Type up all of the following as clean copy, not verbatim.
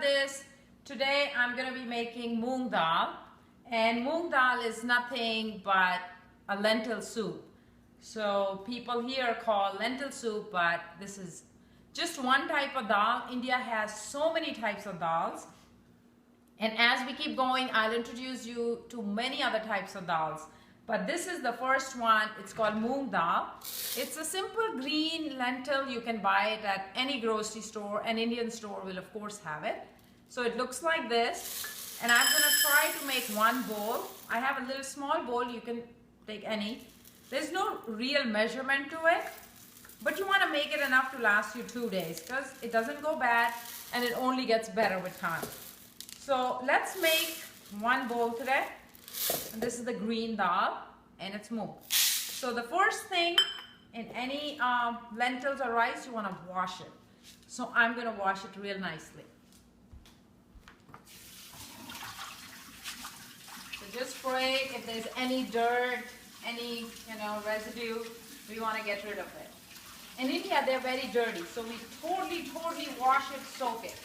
this. Today I'm going to be making moong dal, and moong dal is nothing but a lentil soup. So people here call lentil soup, but this is just one type of dal. India has so many types of dals, and as we keep going, I'll introduce you to many other types of dals. But this is the first one. It's called moong dal. It's a simple green lentil. You can buy it at any grocery store. An Indian store will of course have it. So it looks like this. And I'm going to try to make one bowl. I have a little small bowl. You can take any. There's no real measurement to it, but you want to make it enough to last you 2 days because it doesn't go bad and it only gets better with time. So let's make one bowl today. And this is the green dal and it's moong. So the first thing in any lentils or rice, you want to wash it. So I'm going to wash it real nicely. So just spray if there's any dirt, any residue, we want to get rid of it. In India, they're very dirty, so we totally wash it, soak it.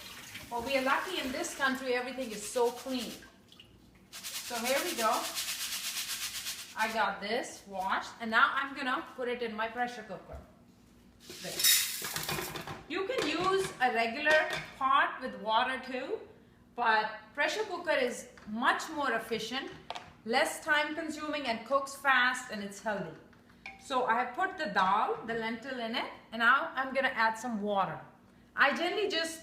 But we are lucky in this country, everything is so clean. So here we go. I got this washed, and now I'm gonna put it in my pressure cooker. There. You can use a regular pot with water too, but pressure cooker is much more efficient, less time consuming, and cooks fast, and it's healthy. So I have put the dal, the lentil in it, and now I'm gonna add some water. I generally just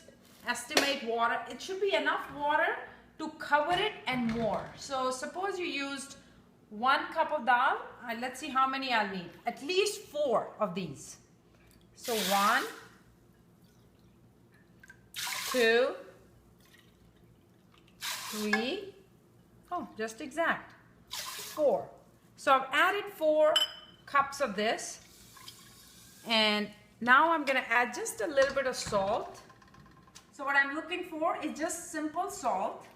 estimate water. It should be enough water to cover it and more. So suppose you used 1 cup of dal. Let's see how many I'll need. At least 4 of these. So 1, 2, 3, oh, just exact, 4. So I've added 4 cups of this, and now I'm going to add just a little bit of salt. So what I'm looking for is just simple salt.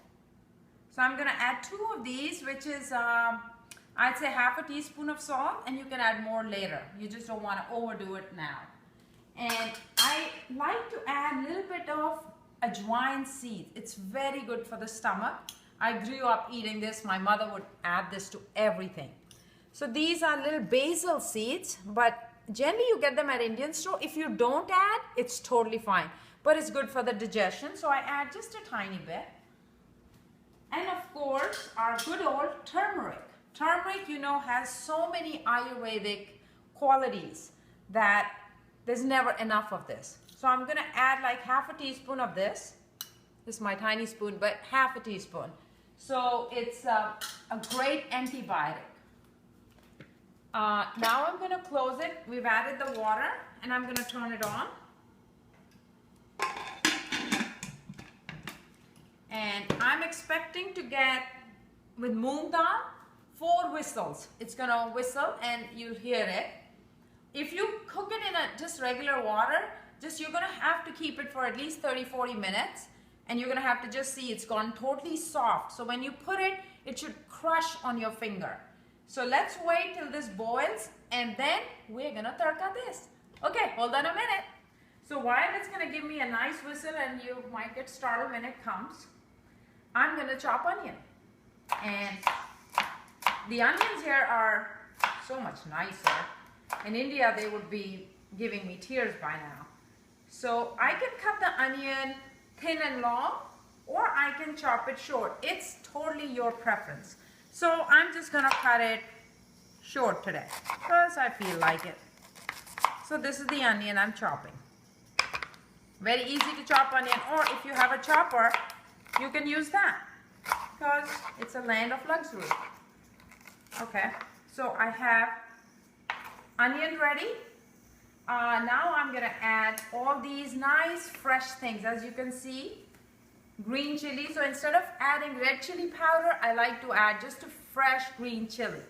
So I'm going to add 2 of these, which is I'd say half a teaspoon of salt, and you can add more later. You just don't want to overdo it now. And I like to add a little bit of ajwain seeds. It's very good for the stomach. I grew up eating this. My mother would add this to everything. So these are little basil seeds, but generally you get them at Indian store. If you don't add, it's totally fine. But it's good for the digestion, so I add just a tiny bit. And of course, our good old turmeric. Turmeric, has so many Ayurvedic qualities that there's never enough of this. So I'm going to add like half a teaspoon of this. This is my tiny spoon, but half a teaspoon. So it's a great antibiotic. Now I'm going to close it. We've added the water, and I'm going to turn it on. And I'm expecting to get, with moong dal, 4 whistles. It's going to whistle and you'll hear it. If you cook it in just regular water, you're going to have to keep it for at least 30-40 minutes. And you're going to have to just see it's gone totally soft. So when you put it, it should crush on your finger. So let's wait till this boils, and then we're going to tarka this. Okay, hold on a minute. So while it's going to give me a nice whistle, and you might get startled when it comes, I'm going to chop onion. And the onions here are so much nicer. In India, they would be giving me tears by now. So I can cut the onion thin and long, or I can chop it short. It's totally your preference. So I'm just going to cut it short today because I feel like it. So this is the onion I'm chopping. Very easy to chop onion, or if you have a chopper, you can use that because it's a land of luxury. Okay, so I have onion ready. Now I'm going to add all these nice fresh things. As you can see, green chili. So instead of adding red chili powder, I like to add just a fresh green chili.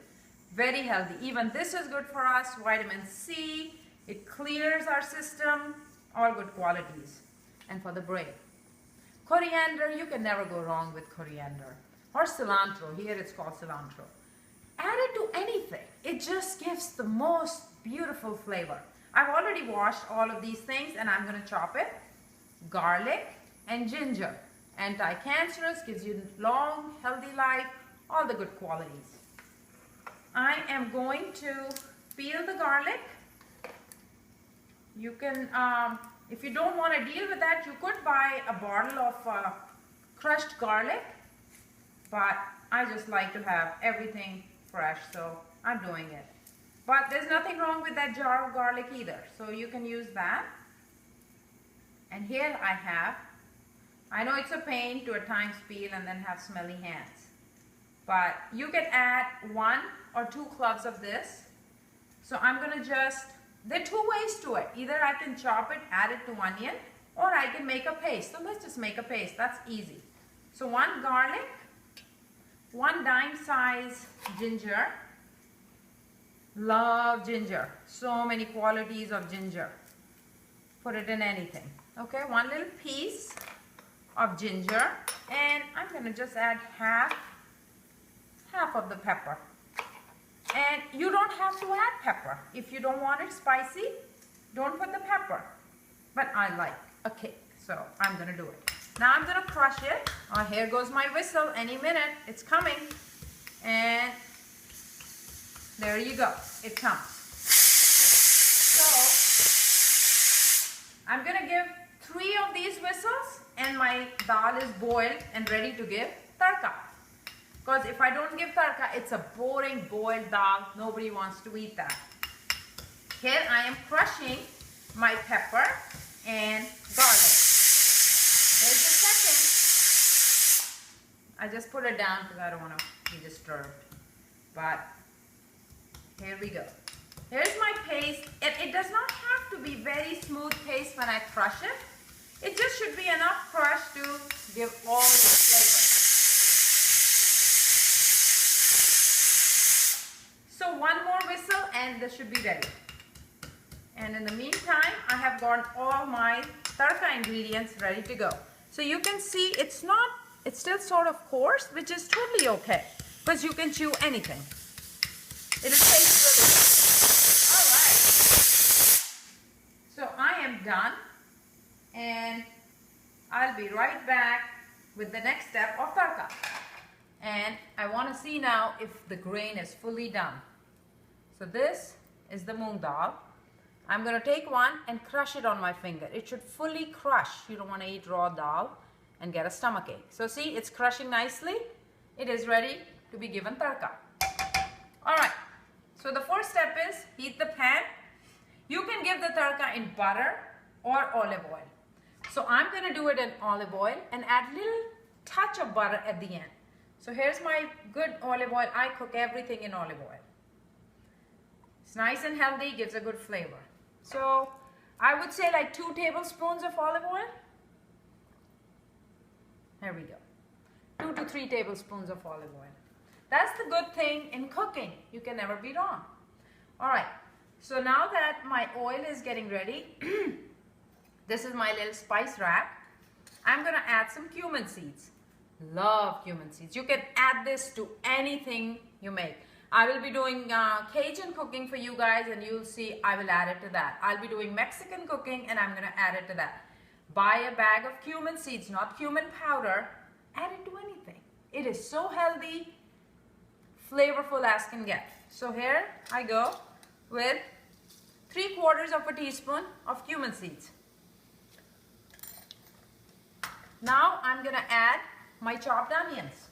Very healthy. Even this is good for us. Vitamin C. It clears our system. All good qualities. And for the brain. Coriander, you can never go wrong with coriander. Or cilantro. Here it's called cilantro. Add it to anything. It just gives the most beautiful flavor. I've already washed all of these things, and I'm going to chop it. Garlic and ginger. anti-cancerous, gives you long, healthy life, all the good qualities. I am going to peel the garlic. You can, if you don't want to deal with that, you could buy a bottle of crushed garlic, but I just like to have everything fresh, so I'm doing it. But there's nothing wrong with that jar of garlic either, so you can use that. And here I know it's a pain to at times peel and then have smelly hands, but you can add 1 or 2 cloves of this. So I'm gonna there are 2 ways to it. Either I can chop it, add it to onion, or I can make a paste. So let's just make a paste, that's easy. So 1 garlic, 1 dime size ginger. Love ginger, so many qualities of ginger. Put it in anything. Okay, 1 little piece of ginger, and I'm gonna just add half of the pepper. And you don't have to add pepper. If you don't want it spicy, don't put the pepper. But I like a kick, so I'm gonna do it. Now I'm gonna crush it. Oh, here goes my whistle, any minute, it's coming. And there you go, it comes. So I'm gonna give 3 of these whistles and my dal is boiled and ready to give tarka. Because if I don't give tarka, it's a boring boiled dal. Nobody wants to eat that. Here I am crushing my pepper and garlic. There's a second. I just put it down because I don't want to be disturbed. But here we go. Here's my paste. It does not have to be very smooth paste when I crush it. It just should be enough crush to give all its flavor. So 1 more whistle and this should be ready. And in the meantime, I have got all my tarka ingredients ready to go. So you can see it's still sort of coarse, which is totally okay, because you can chew anything. It'll taste really good. All right. So I am done, and I'll be right back with the next step of tarka. And I want to see now if the grain is fully done. So this is the moong dal. I'm going to take one and crush it on my finger. It should fully crush. You don't want to eat raw dal and get a stomachache. So see, it's crushing nicely. It is ready to be given tarka. All right. So the first step is heat the pan. You can give the tarka in butter or olive oil. So I'm going to do it in olive oil and add a little touch of butter at the end. So here's my good olive oil. I cook everything in olive oil. It's nice and healthy, gives a good flavor. So I would say like 2 tablespoons of olive oil. There we go. 2 to 3 tablespoons of olive oil. That's the good thing in cooking. You can never be wrong. All right. So now that my oil is getting ready, this is my little spice rack. I'm going to add some cumin seeds. Love cumin seeds. You can add this to anything you make. I will be doing Cajun cooking for you guys, and you'll see I will add it to that. I'll be doing Mexican cooking, and I'm going to add it to that. Buy a bag of cumin seeds, not cumin powder. Add it to anything. It is so healthy, flavorful as can get. So here I go with 3/4 of a teaspoon of cumin seeds. Now I'm going to add my chopped onions.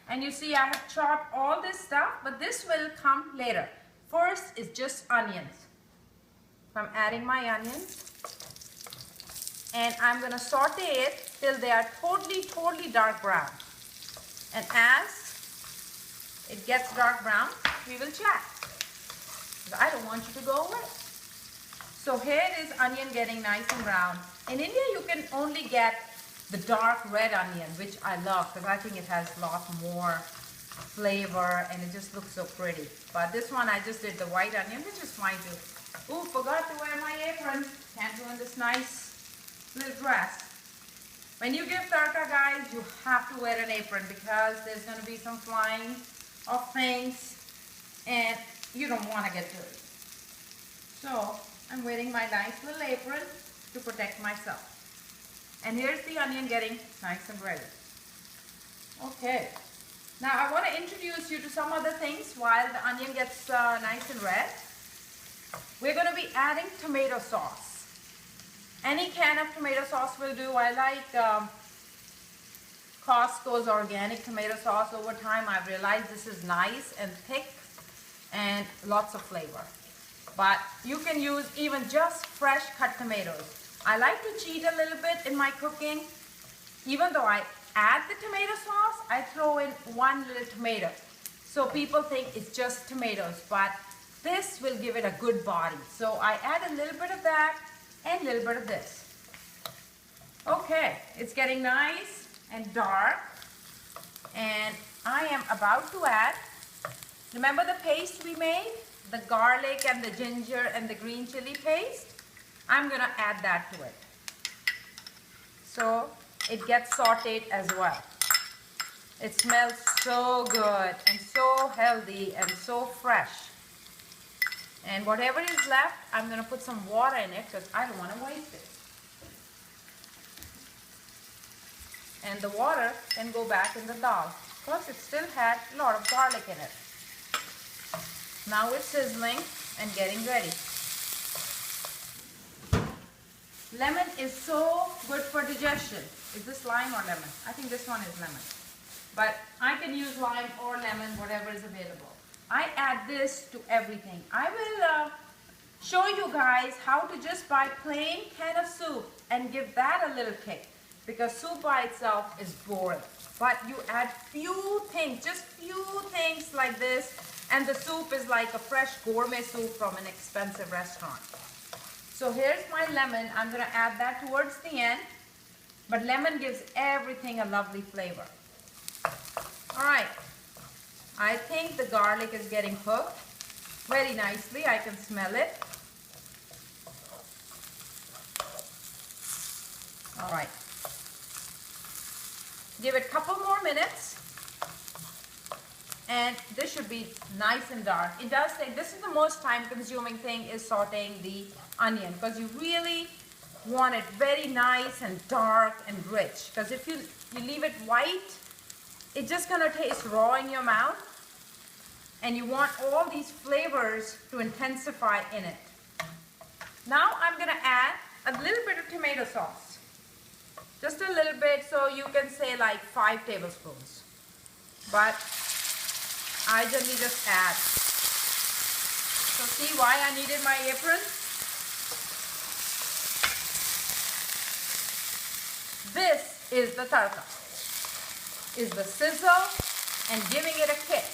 And you see I have chopped all this stuff, but this will come later. First is just onions. So I'm adding my onions. And I'm going to saute it till they are totally dark brown. And as it gets dark brown, we will chat. I don't want you to go away. So here is onion getting nice and brown. In India, you can only get the dark red onion, which I love because I think it has a lot more flavor and it just looks so pretty. But this one I just did the white onion, which is fine too. Oh, forgot to wear my apron. Can't ruin this nice little dress. When you give tarka, guys, you have to wear an apron because there's going to be some flying of things and you don't want to get dirty. So I'm wearing my nice little apron to protect myself. And here's the onion getting nice and ready. Okay. Now I want to introduce you to some other things while the onion gets nice and red. We're going to be adding tomato sauce. Any can of tomato sauce will do. I like Costco's organic tomato sauce. Over time I've realized this is nice and thick and lots of flavor. But you can use even just fresh cut tomatoes. I like to cheat a little bit in my cooking. Even though I add the tomato sauce, I throw in one little tomato. So people think it's just tomatoes, but this will give it a good body. So I add a little bit of that and a little bit of this. Okay, it's getting nice and dark. And I am about to add, remember the paste we made? The garlic and the ginger and the green chili paste? I'm gonna add that to it. So it gets sauteed as well. It smells so good and so healthy and so fresh. And whatever is left, I'm gonna put some water in it because I don't want to waste it. And the water can go back in the dal because it still had a lot of garlic in it. Now it's sizzling and getting ready. Lemon is so good for digestion. Is this lime or lemon? I think this one is lemon. But I can use lime or lemon, whatever is available. I add this to everything. I will show you guys how to just buy plain can of soup and give that a little kick. Because soup by itself is boring. But you add few things, just few things like this, and the soup is like a fresh gourmet soup from an expensive restaurant. So here's my lemon. I'm going to add that towards the end. But lemon gives everything a lovely flavor. All right. I think the garlic is getting cooked very nicely. I can smell it. All right. Give it a couple more minutes. And this should be nice and dark. It does take, this is the most time consuming thing, is sauteing the onion, because you really want it very nice and dark and rich. Because if you leave it white, it's just gonna taste raw in your mouth. And you want all these flavors to intensify in it. Now I'm gonna add a little bit of tomato sauce. Just a little bit, so you can say like 5 tablespoons. But I generally just add. So see why I needed my apron? This is the tarka. Is the sizzle and giving it a kick.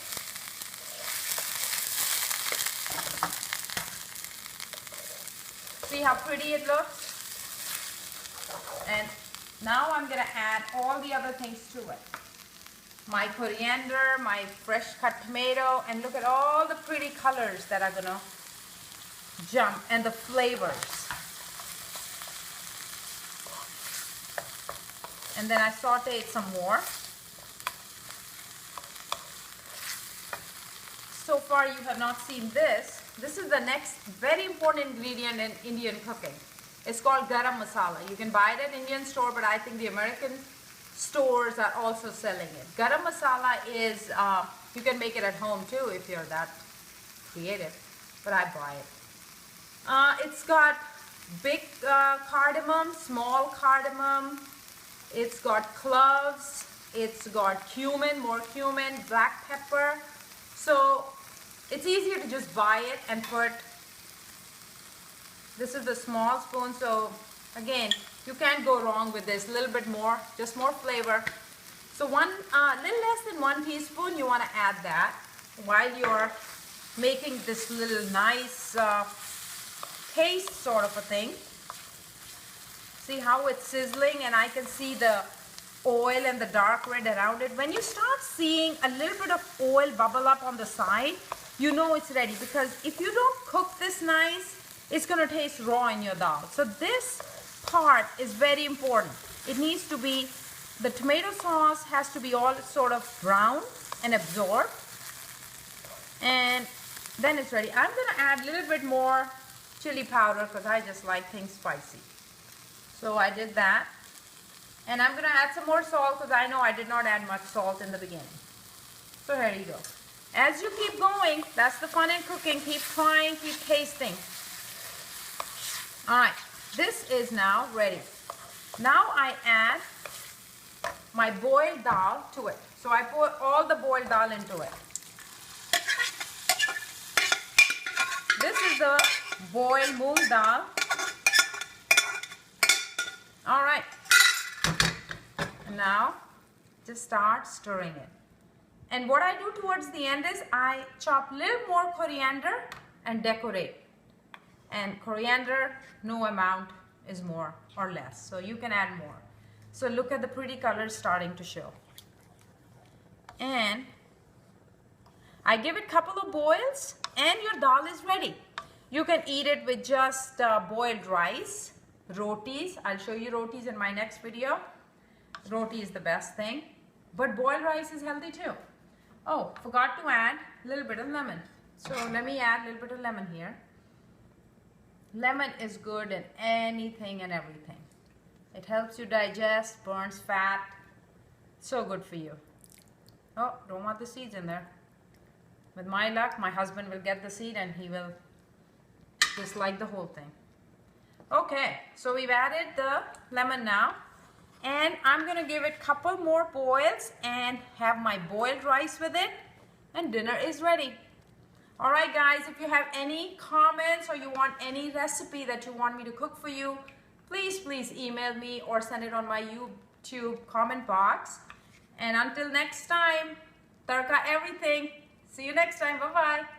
See how pretty it looks? And now I'm going to add all the other things to it. My coriander, my fresh cut tomato, and look at all the pretty colors that are going to jump, and the flavors. And then I sauteed some more. So far you have not seen this. This is the next very important ingredient in Indian cooking. It's called garam masala. You can buy it at Indian store, but I think the American stores are also selling it. Garam masala is, you can make it at home too if you're that creative, but I buy it. It's got big cardamom, small cardamom, it's got cloves, it's got cumin, more cumin, black pepper. So it's easier to just buy it and put, this is the small spoon, so again, you can't go wrong with this. A little bit more, just more flavor. So little less than 1 teaspoon, you want to add that while you're making this little nice paste sort of a thing. See how it's sizzling, and I can see the oil and the dark red around it. When you start seeing a little bit of oil bubble up on the side, you know it's ready, because if you don't cook this nice, it's going to taste raw in your dal. So this part is very important. It needs to be, the tomato sauce has to be all sort of brown and absorbed, and then it's ready. I'm going to add a little bit more chili powder because I just like things spicy. So I did that. And I'm gonna add some more salt because I know I did not add much salt in the beginning. So here you go. As you keep going, that's the fun in cooking. Keep trying, keep tasting. All right, this is now ready. Now I add my boiled dal to it. So I pour all the boiled dal into it. This is the boiled moong dal. All right. Now just start stirring it. And what I do towards the end is I chop a little more coriander and decorate. And coriander, no amount is more or less. So you can add more. So look at the pretty colors starting to show. And I give it a couple of boils and your dal is ready. You can eat it with just boiled rice, rotis. I'll show you rotis in my next video. Roti is the best thing. But boiled rice is healthy too. Oh, forgot to add a little bit of lemon. So let me add a little bit of lemon here. Lemon is good in anything and everything. It helps you digest, burns fat. So good for you. Oh, don't want the seeds in there. With my luck, my husband will get the seed and he will dislike the whole thing. Okay, so we've added the lemon now. And I'm going to give it a couple more boils and have my boiled rice with it. And dinner is ready. Alright guys, if you have any comments or you want any recipe that you want me to cook for you, please email me or send it on my YouTube comment box. And until next time, Tarka everything. See you next time. Bye-bye.